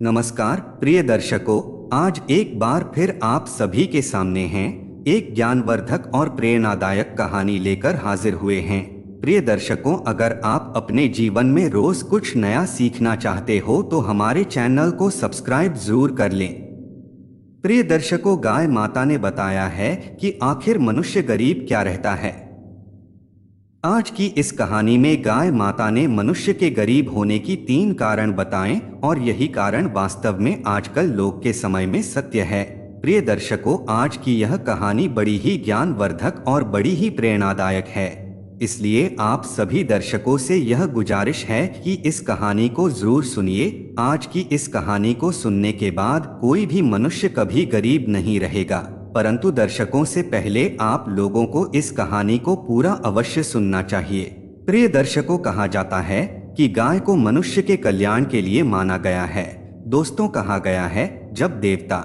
नमस्कार प्रिय दर्शकों, आज एक बार फिर आप सभी के सामने हैं एक ज्ञानवर्धक और प्रेरणादायक कहानी लेकर हाजिर हुए हैं। प्रिय दर्शकों, अगर आप अपने जीवन में रोज कुछ नया सीखना चाहते हो तो हमारे चैनल को सब्सक्राइब जरूर कर लें। प्रिय दर्शकों, गाय माता ने बताया है कि आखिर मनुष्य गरीब क्या रहता है। आज की इस कहानी में गाय माता ने मनुष्य के गरीब होने की 3 कारण बताएं और यही कारण वास्तव में आजकल लोग के समय में सत्य है। प्रिय दर्शकों, आज की यह कहानी बड़ी ही ज्ञानवर्धक और बड़ी ही प्रेरणादायक है। इसलिए आप सभी दर्शकों से यह गुजारिश है कि इस कहानी को जरूर सुनिए। आज की इस कहानी को सुनने के बाद कोई भी मनुष्य कभी गरीब नहीं रहेगा, परंतु दर्शकों से पहले आप लोगों को इस कहानी को पूरा अवश्य सुनना चाहिए। प्रिय दर्शकों, कहा जाता है कि गाय को मनुष्य के कल्याण के लिए माना गया है। दोस्तों, कहा गया है जब देवता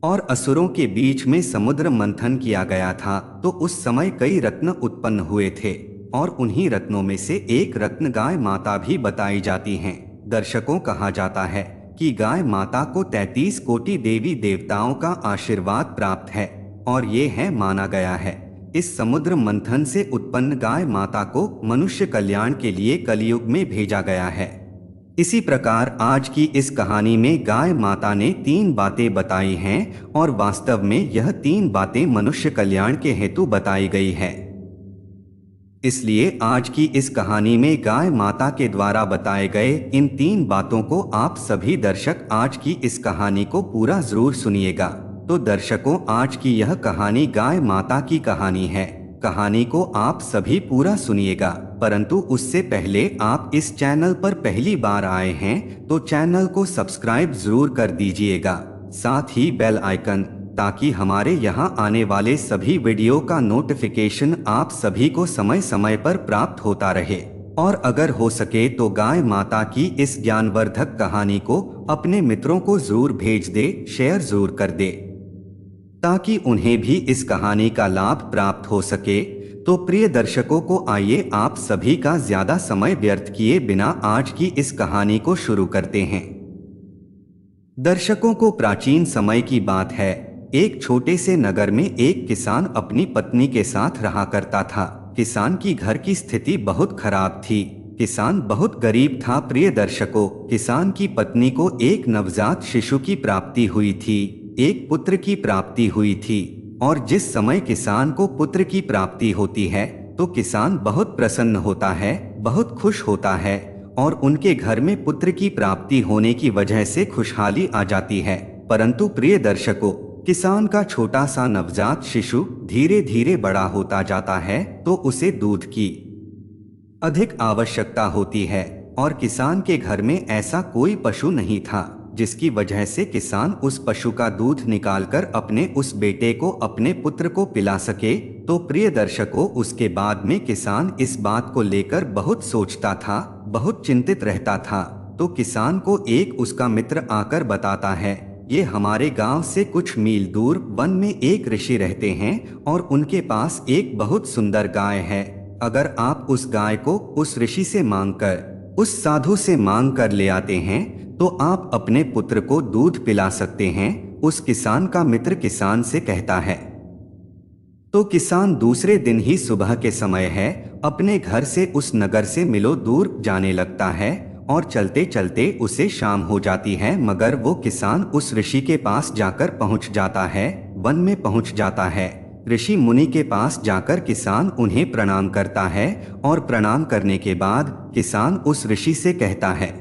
और असुरों के बीच में समुद्र मंथन किया गया था तो उस समय कई रत्न उत्पन्न हुए थे और उन्हीं रत्नों में से एक रत्न गाय माता भी बताई जाती हैं। दर्शकों, कहा जाता है कि गाय माता को 33 कोटि देवी देवताओं का आशीर्वाद प्राप्त है और ये है माना गया है इस समुद्र मंथन से उत्पन्न गाय माता को मनुष्य कल्याण के लिए कलयुग में भेजा गया है। इसी प्रकार आज की इस कहानी में गाय माता ने 3 बातें बताई हैं और वास्तव में यह 3 बातें मनुष्य कल्याण के हेतु बताई गई है। इसलिए आज की इस कहानी में गाय माता के द्वारा बताए गए इन 3 बातों को आप सभी दर्शक आज की इस कहानी को पूरा जरूर सुनिएगा। तो दर्शकों, आज की यह कहानी गाय माता की कहानी है। कहानी को आप सभी पूरा सुनिएगा, परंतु उससे पहले आप इस चैनल पर पहली बार आए हैं तो चैनल को सब्सक्राइब जरूर कर दीजिएगा, साथ ही बेल आइकन, ताकि हमारे यहाँ आने वाले सभी वीडियो का नोटिफिकेशन आप सभी को समय समय पर प्राप्त होता रहे। और अगर हो सके तो गाय माता की इस ज्ञानवर्धक कहानी को अपने मित्रों को जरूर भेज दे, शेयर जरूर कर दे, ताकि उन्हें भी इस कहानी का लाभ प्राप्त हो सके। तो प्रिय दर्शकों को आइए आप सभी का ज्यादा समय व्यर्थ किए बिना आज की इस कहानी को शुरू करते हैं। दर्शकों को प्राचीन समय की बात है। एक छोटे से नगर में एक किसान अपनी पत्नी के साथ रहा करता था। किसान की घर की स्थिति बहुत खराब थी। किसान बहुत गरीब था। प्रिय दर्शकों, किसान की पत्नी को एक नवजात शिशु की प्राप्ति हुई थी, एक पुत्र की प्राप्ति हुई थी। और जिस समय किसान को पुत्र की प्राप्ति होती है तो किसान बहुत प्रसन्न होता है, बहुत खुश होता है और उनके घर में पुत्र की प्राप्ति होने की वजह से खुशहाली आ जाती है। परंतु प्रिय दर्शकों, किसान का छोटा सा नवजात शिशु धीरे धीरे बड़ा होता जाता है तो उसे दूध की अधिक आवश्यकता होती है और किसान के घर में ऐसा कोई पशु नहीं था जिसकी वजह से किसान उस पशु का दूध निकालकर अपने उस बेटे को, अपने पुत्र को पिला सके। तो प्रिय दर्शकों, उसके बाद में किसान इस बात को लेकर बहुत सोचता था, बहुत चिंतित रहता था। तो किसान को एक उसका मित्र आकर बताता है, ये हमारे गांव से कुछ मील दूर वन में एक ऋषि रहते हैं और उनके पास एक बहुत सुंदर गाय है। अगर आप उस गाय को उस ऋषि से मांगकर, उस साधु से मांग कर ले आते हैं तो आप अपने पुत्र को दूध पिला सकते हैं। उस किसान का मित्र किसान से कहता है। तो किसान दूसरे दिन ही सुबह के समय है अपने घर से उस नगर से मिलो दूर जाने लगता है और चलते चलते उसे शाम हो जाती है, मगर वो किसान उस ऋषि के पास जाकर पहुंच जाता है, वन में पहुंच जाता है। ऋषि मुनि के पास जाकर किसान उन्हें प्रणाम करता है और प्रणाम करने के बाद किसान उस ऋषि से कहता है,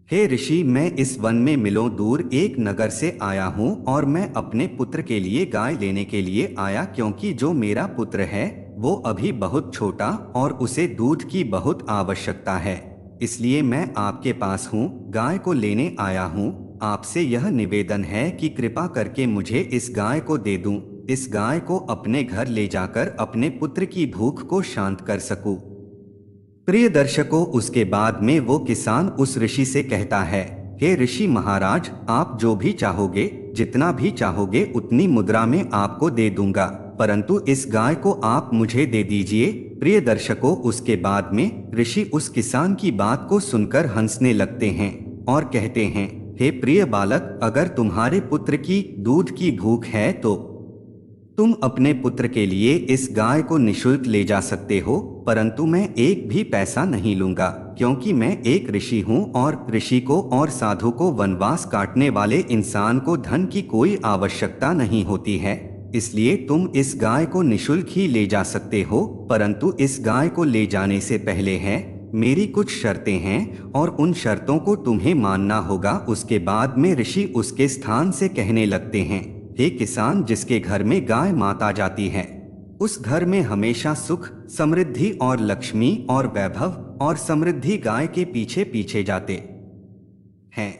हे ऋषि, मैं इस वन में मिलो दूर एक नगर से आया हूँ और मैं अपने पुत्र के लिए गाय लेने के लिए आया, क्योंकि जो मेरा पुत्र है वो अभी बहुत छोटा और उसे दूध की बहुत आवश्यकता है। इसलिए मैं आपके पास हूँ, गाय को लेने आया हूँ। आपसे यह निवेदन है कि कृपा करके मुझे इस गाय को दे दूं, इस गाय को अपने घर ले जाकर अपने पुत्र की भूख को शांत कर सकूं। प्रिय दर्शकों, उसके बाद में वो किसान उस ऋषि से कहता है, हे ऋषि महाराज, आप जो भी चाहोगे, जितना भी चाहोगे उतनी मुद्रा में आपको दे दूंगा, परंतु इस गाय को आप मुझे दे दीजिए। प्रिय दर्शकों, उसके बाद में ऋषि उस किसान की बात को सुनकर हंसने लगते हैं और कहते हैं, हे प्रिय बालक, अगर तुम्हारे पुत्र की दूध की भूख है तो तुम अपने पुत्र के लिए इस गाय को निशुल्क ले जा सकते हो, परंतु मैं एक भी पैसा नहीं लूंगा, क्योंकि मैं एक ऋषि हूँ और ऋषि को और साधु को वनवास काटने वाले इंसान को धन की कोई आवश्यकता नहीं होती है। इसलिए तुम इस गाय को निशुल्क ही ले जा सकते हो, परंतु इस गाय को ले जाने से पहले है मेरी कुछ शर्तें हैं और उन शर्तों को तुम्हें मानना होगा। उसके बाद में ऋषि उसके स्थान से कहने लगते हैं, हे किसान, जिसके घर में गाय माता जाती है उस घर में हमेशा सुख, समृद्धि और लक्ष्मी और वैभव और समृद्धि गाय के पीछे पीछे जाते हैं,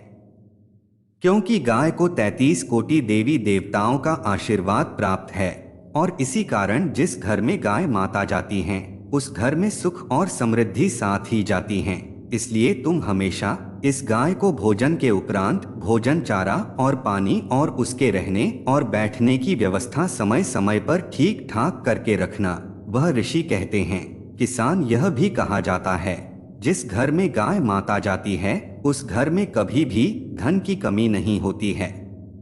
क्योंकि गाय को 33 कोटि देवी देवताओं का आशीर्वाद प्राप्त है। और इसी कारण जिस घर में गाय माता जाती हैं उस घर में सुख और समृद्धि साथ ही जाती हैं। इसलिए तुम हमेशा इस गाय को भोजन के उपरांत भोजन, चारा और पानी और उसके रहने और बैठने की व्यवस्था समय समय पर ठीक ठाक करके रखना। वह ऋषि कहते हैं, किसान, यह भी कहा जाता है जिस घर में गाय माता जाती है उस घर में कभी भी धन की कमी नहीं होती है,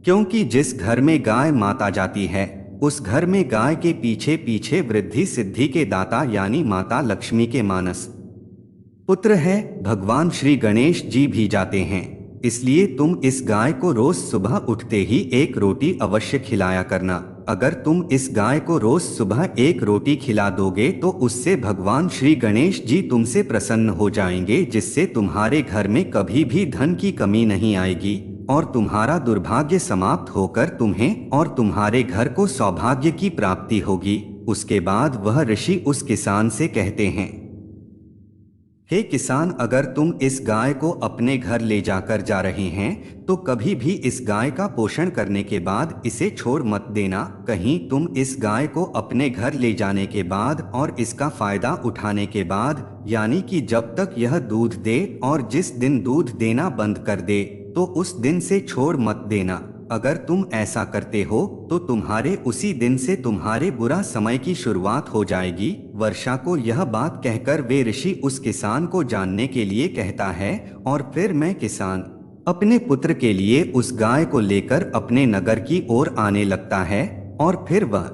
क्योंकि जिस घर में गाय माता जाती है उस घर में गाय के पीछे पीछे वृद्धि सिद्धि के दाता यानी माता लक्ष्मी के मानस पुत्र है भगवान श्री गणेश जी भी जाते हैं। इसलिए तुम इस गाय को रोज सुबह उठते ही एक रोटी अवश्य खिलाया करना। अगर तुम इस गाय को रोज सुबह एक रोटी खिला दोगे तो उससे भगवान श्री गणेश जी तुमसे प्रसन्न हो जाएंगे, जिससे तुम्हारे घर में कभी भी धन की कमी नहीं आएगी और तुम्हारा दुर्भाग्य समाप्त होकर तुम्हें और तुम्हारे घर को सौभाग्य की प्राप्ति होगी। उसके बाद वह ऋषि उस किसान से कहते हैं, हे किसान, अगर तुम इस गाय को अपने घर ले जाकर जा रहे हैं तो कभी भी इस गाय का पोषण करने के बाद इसे छोड़ मत देना। कहीं तुम इस गाय को अपने घर ले जाने के बाद और इसका फायदा उठाने के बाद, यानी कि जब तक यह दूध दे और जिस दिन दूध देना बंद कर दे तो उस दिन से छोड़ मत देना। अगर तुम ऐसा करते हो तो तुम्हारे उसी दिन से तुम्हारे बुरा समय की शुरुआत हो जाएगी। वर्षा को यह बात कहकर वे ऋषि उस किसान को जानने के लिए कहता है और फिर मैं किसान अपने पुत्र के लिए उस गाय को लेकर अपने नगर की ओर आने लगता है। और फिर वह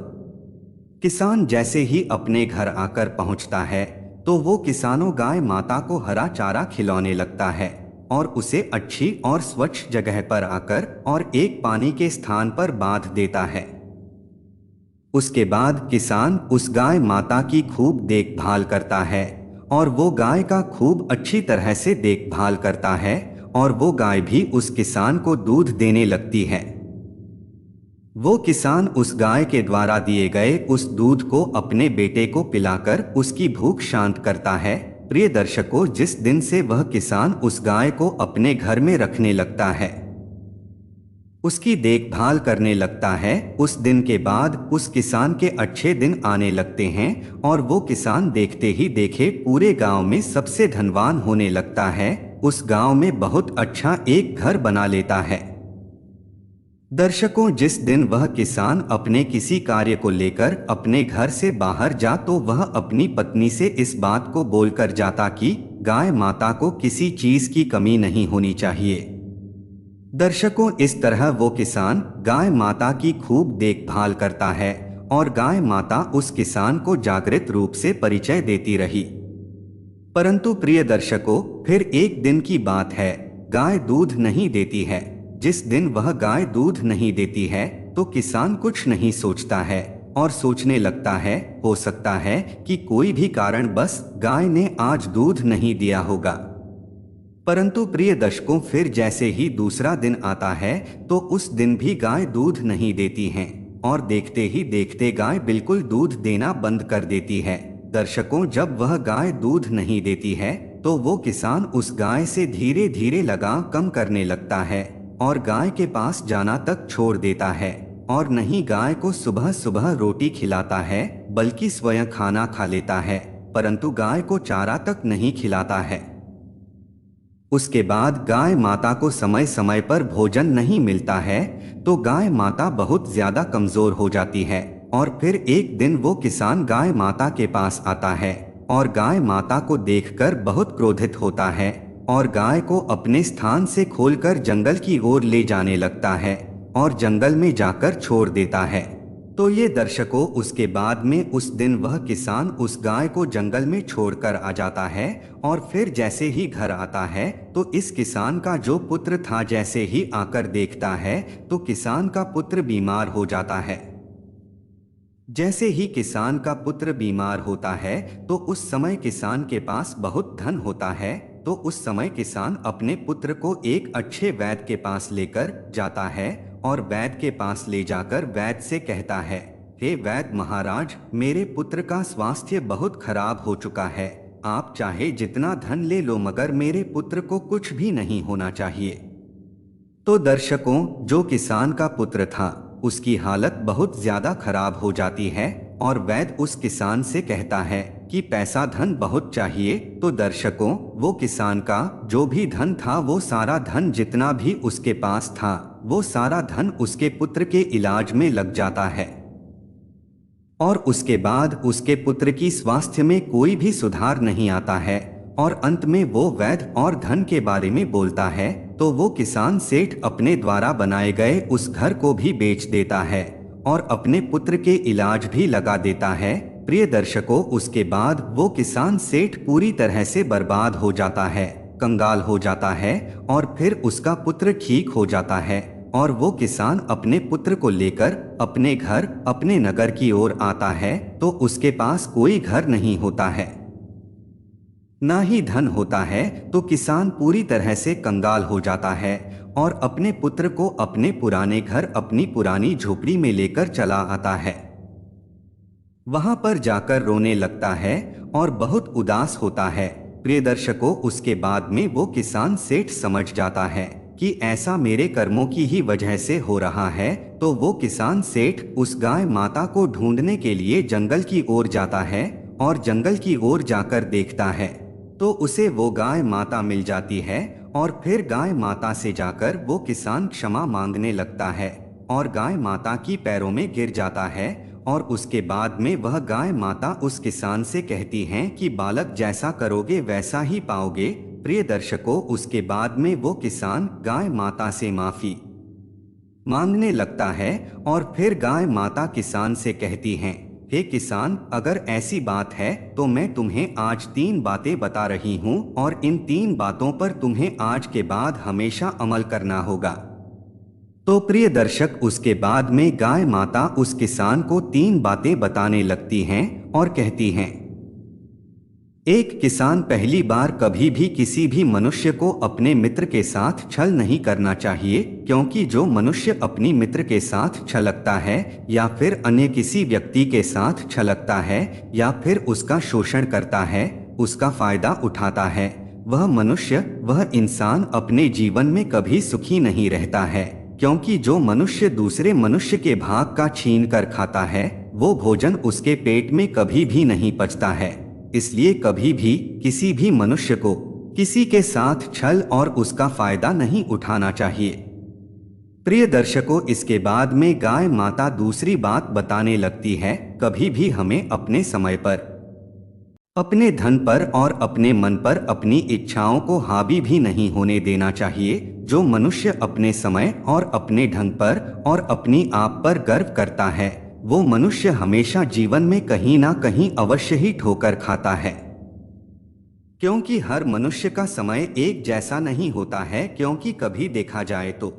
किसान जैसे ही अपने घर आकर पहुंचता है तो वो किसानों गाय माता को हरा चारा खिलौने लगता है और उसे अच्छी और स्वच्छ जगह पर आकर और एक पानी के स्थान पर बांध देता है। उसके बाद किसान उस गाय माता की खूब देखभाल करता है और वो गाय का खूब अच्छी तरह से देखभाल करता है और वो गाय भी उस किसान को दूध देने लगती है। वो किसान उस गाय के द्वारा दिए गए उस दूध को अपने बेटे को पिलाकर उसकी भूख शांत करता है। प्रिय दर्शकों, जिस दिन से वह किसान उस गाय को अपने घर में रखने लगता है, उसकी देखभाल करने लगता है, उस दिन के बाद उस किसान के अच्छे दिन आने लगते हैं और वो किसान देखते ही देखे पूरे गांव में सबसे धनवान होने लगता है। उस गांव में बहुत अच्छा एक घर बना लेता है। दर्शकों, जिस दिन वह किसान अपने किसी कार्य को लेकर अपने घर से बाहर जा तो वह अपनी पत्नी से इस बात को बोलकर जाता कि गाय माता को किसी चीज की कमी नहीं होनी चाहिए। दर्शकों, इस तरह वो किसान गाय माता की खूब देखभाल करता है और गाय माता उस किसान को जागृत रूप से परिचय देती रही। परंतु प्रिय दर्शकों, फिर एक दिन की बात है, गाय दूध नहीं देती है। जिस दिन वह गाय दूध नहीं देती है तो किसान कुछ नहीं सोचता है और सोचने लगता है, हो सकता है कि कोई भी कारण बस गाय ने आज दूध नहीं दिया होगा। परंतु प्रिय दर्शकों, फिर जैसे ही दूसरा दिन आता है तो उस दिन भी गाय दूध नहीं देती है और देखते ही देखते गाय बिल्कुल दूध देना बंद कर देती है। दर्शकों, जब वह गाय दूध नहीं देती है तो वो किसान उस गाय से धीरे धीरे लगाव कम करने लगता है और गाय के पास जाना तक छोड़ देता है और नहीं गाय को सुबह सुबह रोटी खिलाता है बल्कि स्वयं खाना खा लेता है, परंतु गाय को चारा तक नहीं खिलाता है। उसके बाद गाय माता को समय समय पर भोजन नहीं मिलता है तो गाय माता बहुत ज्यादा कमजोर हो जाती है और फिर एक दिन वो किसान गाय माता के पास आता है और गाय माता को देखकर बहुत क्रोधित होता है और गाय को अपने स्थान से खोलकर जंगल की ओर ले जाने लगता है और जंगल में जाकर छोड़ देता है। तो ये दर्शकों, उसके बाद में उस दिन वह किसान उस गाय को जंगल में छोड़कर आ जाता है और फिर जैसे ही घर आता है तो इस किसान का जो पुत्र था जैसे ही आकर देखता है तो किसान का पुत्र बीमार हो जाता है। जैसे ही किसान का पुत्र बीमार होता है तो उस समय किसान के पास बहुत धन होता है। तो उस समय किसान अपने पुत्र को एक अच्छे वैद्य के पास लेकर जाता है और वैद्य के पास ले जाकर वैद्य से कहता है, हे वैद्य महाराज, मेरे पुत्र का स्वास्थ्य बहुत खराब हो चुका है। आप चाहे जितना धन ले लो मगर मेरे पुत्र को कुछ भी नहीं होना चाहिए। तो दर्शकों, जो किसान का पुत्र था उसकी हालत बहुत ज्यादा खराब हो जाती है और वैद्य उस किसान से कहता है कि पैसा धन बहुत चाहिए। तो दर्शकों, वो किसान का जो भी धन था वो सारा धन जितना भी उसके पास था वो सारा धन उसके पुत्र के इलाज में लग जाता है और उसके बाद उसके पुत्र की स्वास्थ्य में कोई भी सुधार नहीं आता है और अंत में वो वैद्य और धन के बारे में बोलता है तो वो किसान सेठ अपने द्वारा बनाए गए उस घर को भी बेच देता है और अपने पुत्र के इलाज भी लगा देता है। प्रिय दर्शकों, उसके बाद वो किसान सेठ पूरी तरह से बर्बाद हो जाता है, कंगाल हो जाता है और फिर उसका पुत्र ठीक हो जाता है और वो किसान अपने पुत्र को लेकर अपने घर, अपने नगर की ओर आता है तो उसके पास कोई घर नहीं होता है, ना ही धन होता है। तो किसान पूरी तरह से कंगाल हो जाता है और अपने पुत्र को अपने पुराने घर, अपनी पुरानी झोपड़ी में लेकर चला आता है। वहां पर जाकर रोने लगता है और बहुत उदास होता है। प्रिय दर्शकों, उसके बाद में वो किसान सेठ समझ जाता है कि ऐसा मेरे कर्मों की ही वजह से हो रहा है। तो वो किसान सेठ उस गाय माता को ढूंढने के लिए जंगल की ओर जाता है और जंगल की ओर जाकर देखता है तो उसे वो गाय माता मिल जाती है और फिर गाय माता से जाकर वो किसान क्षमा मांगने लगता है और गाय माता की पैरों में गिर जाता है और उसके बाद में वह गाय माता उस किसान से कहती हैं कि बालक, जैसा करोगे वैसा ही पाओगे। प्रिय दर्शकों, उसके बाद में वो किसान गाय माता से माफी मांगने लगता है और फिर गाय माता किसान से कहती हैं, हे किसान, अगर ऐसी बात है तो मैं तुम्हें आज 3 बातें बता रही हूँ और इन 3 बातों पर तुम्हें आज के बाद हमेशा अमल करना होगा। तो प्रिय दर्शक, उसके बाद में गाय माता उस किसान को 3 बातें बताने लगती हैं और कहती हैं, एक किसान, पहली बार कभी भी किसी भी मनुष्य को अपने मित्र के साथ छल नहीं करना चाहिए, क्योंकि जो मनुष्य अपनी मित्र के साथ छलकता है या फिर अन्य किसी व्यक्ति के साथ छलकता है या फिर उसका शोषण करता है, उसका फायदा उठाता है, वह मनुष्य, वह इंसान अपने जीवन में कभी सुखी नहीं रहता है। क्योंकि जो मनुष्य दूसरे मनुष्य के भाग का छीन कर खाता है वो भोजन उसके पेट में कभी भी नहीं पचता है। इसलिए कभी भी किसी भी मनुष्य को किसी के साथ छल और उसका फायदा नहीं उठाना चाहिए। प्रिय दर्शकों, इसके बाद में गाय माता दूसरी बात बताने लगती है, कभी भी हमें अपने समय पर, अपने धन पर और अपने मन पर अपनी इच्छाओं को हावी भी नहीं होने देना चाहिए। जो मनुष्य अपने समय और अपने ढंग पर और अपनी आप पर गर्व करता है वो मनुष्य हमेशा जीवन में कहीं ना कहीं अवश्य ही ठोकर खाता है। क्योंकि हर मनुष्य का समय एक जैसा नहीं होता है। क्योंकि कभी देखा जाए तो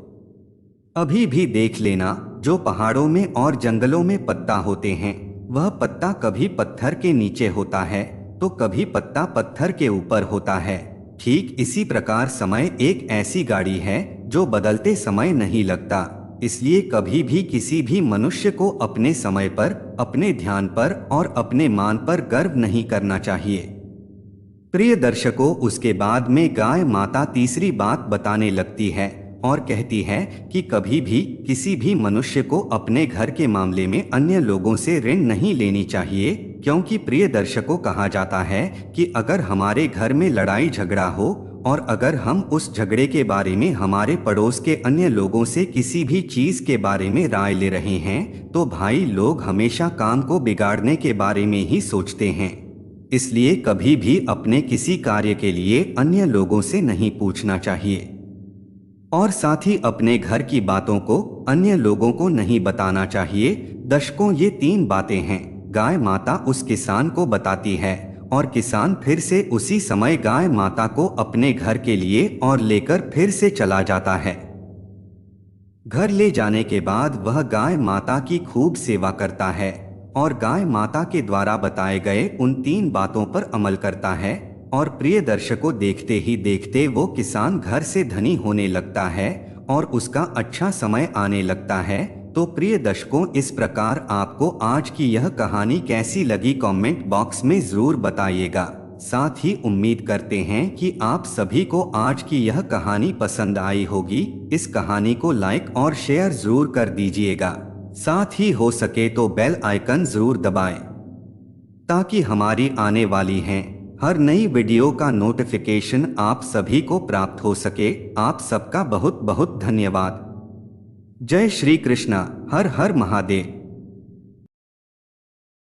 अभी भी देख लेना, जो पहाड़ों में और जंगलों में पत्ता होते हैं वह पत्ता कभी पत्थर के नीचे होता है तो कभी पत्ता पत्थर के ऊपर होता है। ठीक इसी प्रकार समय एक ऐसी गाड़ी है जो बदलते समय नहीं लगता। इसलिए कभी भी किसी भी मनुष्य को अपने समय पर, अपने ध्यान पर और अपने मान पर गर्व नहीं करना चाहिए। प्रिय दर्शकों, उसके बाद में गाय माता तीसरी बात बताने लगती है और कहती है कि कभी भी किसी भी मनुष्य को अपने घर के मामले में अन्य लोगों से ऋण नहीं लेनी चाहिए। क्योंकि प्रिय दर्शकों, कहा जाता है कि अगर हमारे घर में लड़ाई झगड़ा हो और अगर हम उस झगड़े के बारे में हमारे पड़ोस के अन्य लोगों से किसी भी चीज के बारे में राय ले रहे हैं तो भाई लोग हमेशा काम को बिगाड़ने के बारे में ही सोचते हैं। इसलिए कभी भी अपने किसी कार्य के लिए अन्य लोगों से नहीं पूछना चाहिए। और साथ ही अपने घर की बातों को अन्य लोगों को नहीं बताना चाहिए। दर्शकों, ये 3 बातें हैं। गाय माता उस किसान को बताती है और किसान फिर से उसी समय गाय माता को अपने घर के लिए और लेकर फिर से चला जाता है। घर ले जाने के बाद वह गाय माता की खूब सेवा करता है और गाय माता के द्वारा बताए गए उन 3 बातों पर अमल करता है। और प्रिय दर्शकों, देखते ही देखते वो किसान घर से धनी होने लगता है और उसका अच्छा समय आने लगता है। तो प्रिय दर्शकों, इस प्रकार आपको आज की यह कहानी कैसी लगी कमेंट बॉक्स में जरूर बताइएगा। साथ ही उम्मीद करते हैं कि आप सभी को आज की यह कहानी पसंद आई होगी। इस कहानी को लाइक और शेयर जरूर कर दीजिएगा। साथ ही हो सके तो बेल आइकन जरूर दबाएं ताकि हमारी आने वाली हैं हर नई वीडियो का नोटिफिकेशन आप सभी को प्राप्त हो सके। आप सबका बहुत बहुत धन्यवाद। जय श्री कृष्णा। हर हर महादेव।